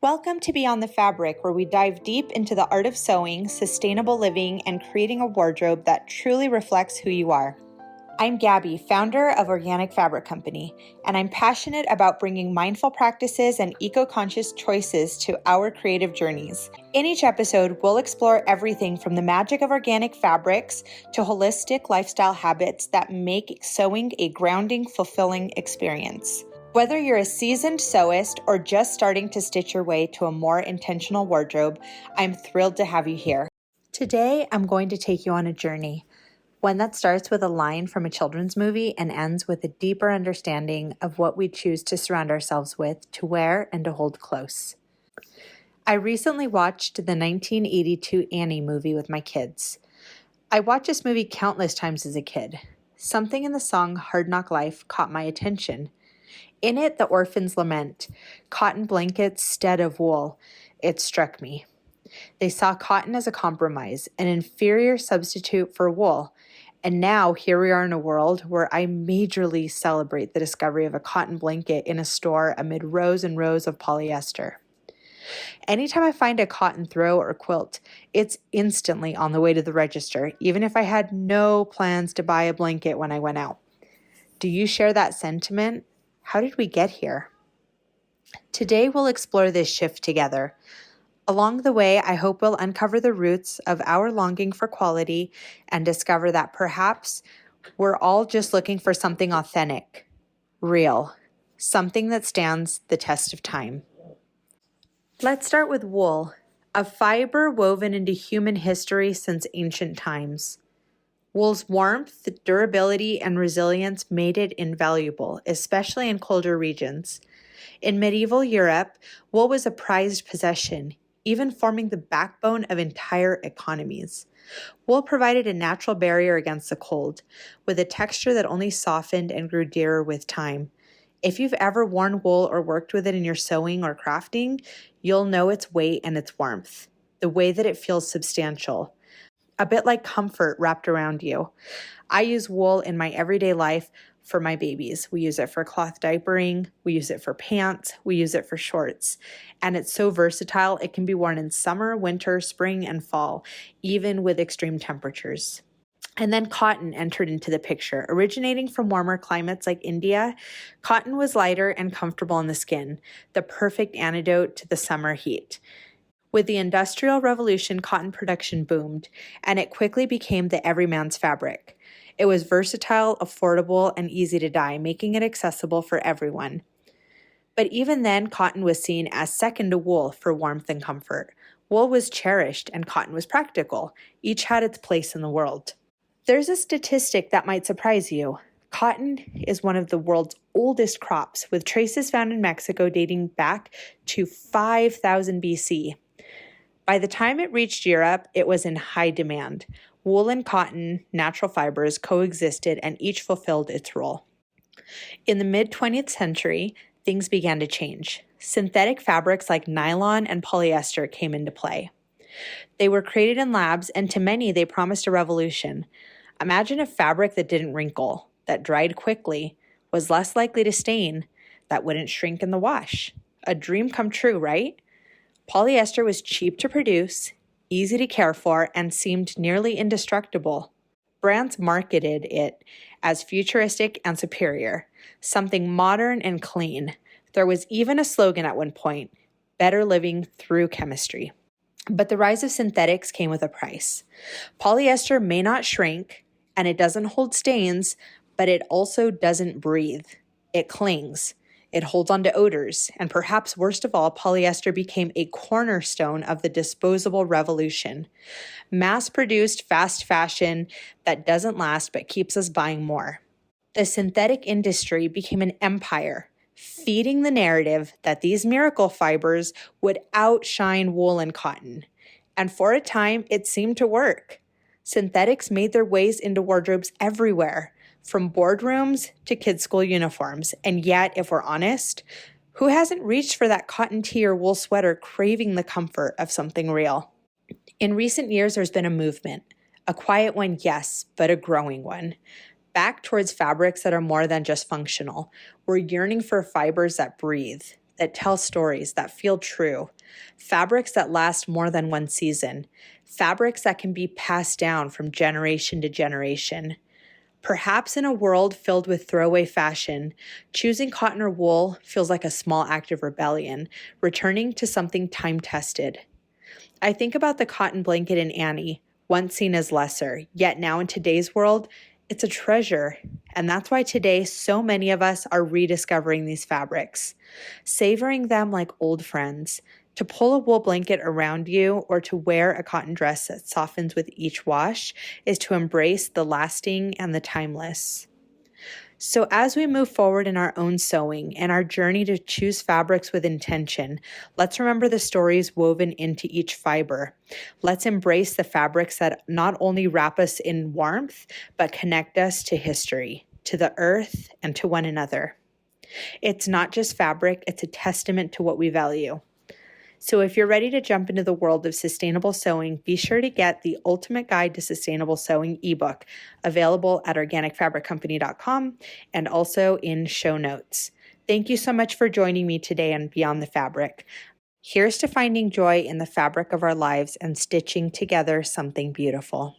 Welcome to Beyond the Fabric, where we dive deep into the art of sewing, sustainable living, and creating a wardrobe that truly reflects who you are. I'm Gabby, founder of Organic Fabric Company, and I'm passionate about bringing mindful practices and eco-conscious choices to our creative journeys. In each episode, we'll explore everything from the magic of organic fabrics to holistic lifestyle habits that make sewing a grounding, fulfilling experience. Whether you're a seasoned sewist or just starting to stitch your way to a more intentional wardrobe, I'm thrilled to have you here. Today, I'm going to take you on a journey, one that starts with a line from a children's movie and ends with a deeper understanding of what we choose to surround ourselves with, to wear, and to hold close. I recently watched the 1982 Annie movie with my kids. I watched this movie countless times as a kid. Something in the song Hard Knock Life caught my attention. In it, the orphans lament, cotton blankets stead of wool. It struck me. They saw cotton as a compromise, an inferior substitute for wool. And now here we are in a world where I majorly celebrate the discovery of a cotton blanket in a store amid rows and rows of polyester. Anytime I find a cotton throw or quilt, it's instantly on the way to the register, even if I had no plans to buy a blanket when I went out. Do you share that sentiment? How did we get here? Today, we'll explore this shift together. Along the way, I hope we'll uncover the roots of our longing for quality and discover that perhaps we're all just looking for something authentic, real, something that stands the test of time. Let's start with wool, a fiber woven into human history since ancient times. Wool's warmth, durability, and resilience made it invaluable, especially in colder regions. In medieval Europe, wool was a prized possession, even forming the backbone of entire economies. Wool provided a natural barrier against the cold, with a texture that only softened and grew dearer with time. If you've ever worn wool or worked with it in your sewing or crafting, you'll know its weight and its warmth, the way that it feels substantial. A bit like comfort wrapped around you. I use wool in my everyday life for my babies. We use it for cloth diapering, we use it for pants, we use it for shorts. And it's so versatile, it can be worn in summer, winter, spring, and fall, even with extreme temperatures. And then cotton entered into the picture. Originating from warmer climates like India, cotton was lighter and comfortable on the skin, the perfect antidote to the summer heat. With the Industrial Revolution, cotton production boomed, and it quickly became the everyman's fabric. It was versatile, affordable, and easy to dye, making it accessible for everyone. But even then, cotton was seen as second to wool for warmth and comfort. Wool was cherished, and cotton was practical. Each had its place in the world. There's a statistic that might surprise you. Cotton is one of the world's oldest crops, with traces found in Mexico dating back to 5000 BC. By the time it reached Europe, it was in high demand. Wool and cotton, natural fibers, coexisted and each fulfilled its role. In the mid-20th century, things began to change. Synthetic fabrics like nylon and polyester came into play. They were created in labs, and to many, they promised a revolution. Imagine a fabric that didn't wrinkle, that dried quickly, was less likely to stain, that wouldn't shrink in the wash. A dream come true, right? Polyester was cheap to produce, easy to care for, and seemed nearly indestructible. Brands marketed it as futuristic and superior, something modern and clean. There was even a slogan at one point, better living through chemistry. But the rise of synthetics came with a price. Polyester may not shrink, and it doesn't hold stains, but it also doesn't breathe. It clings. It holds on to odors, and perhaps worst of all, polyester became a cornerstone of the disposable revolution. Mass-produced fast fashion that doesn't last but keeps us buying more. The synthetic industry became an empire, feeding the narrative that these miracle fibers would outshine wool and cotton. And for a time, it seemed to work. Synthetics made their ways into wardrobes everywhere, from boardrooms to kids' school uniforms. And yet, if we're honest, who hasn't reached for that cotton tee or wool sweater craving the comfort of something real? In recent years, there's been a movement. A quiet one, yes, but a growing one. Back towards fabrics that are more than just functional. We're yearning for fibers that breathe, that tell stories, that feel true, fabrics that last more than one season, fabrics that can be passed down from generation to generation. Perhaps in a world filled with throwaway fashion, choosing cotton or wool feels like a small act of rebellion, returning to something time-tested. I think about the cotton blanket in Annie, once seen as lesser, yet now in today's world, it's a treasure. And that's why today so many of us are rediscovering these fabrics, savoring them like old friends. To pull a wool blanket around you or to wear a cotton dress that softens with each wash is to embrace the lasting and the timeless. So as we move forward in our own sewing and our journey to choose fabrics with intention, let's remember the stories woven into each fiber. Let's embrace the fabrics that not only wrap us in warmth, but connect us to history, to the earth, and to one another. It's not just fabric, it's a testament to what we value. So if you're ready to jump into the world of sustainable sewing, be sure to get the Ultimate Guide to Sustainable Sewing ebook, available at organicfabriccompany.com and also in show notes. Thank you so much for joining me today on Beyond the Fabric. Here's to finding joy in the fabric of our lives and stitching together something beautiful.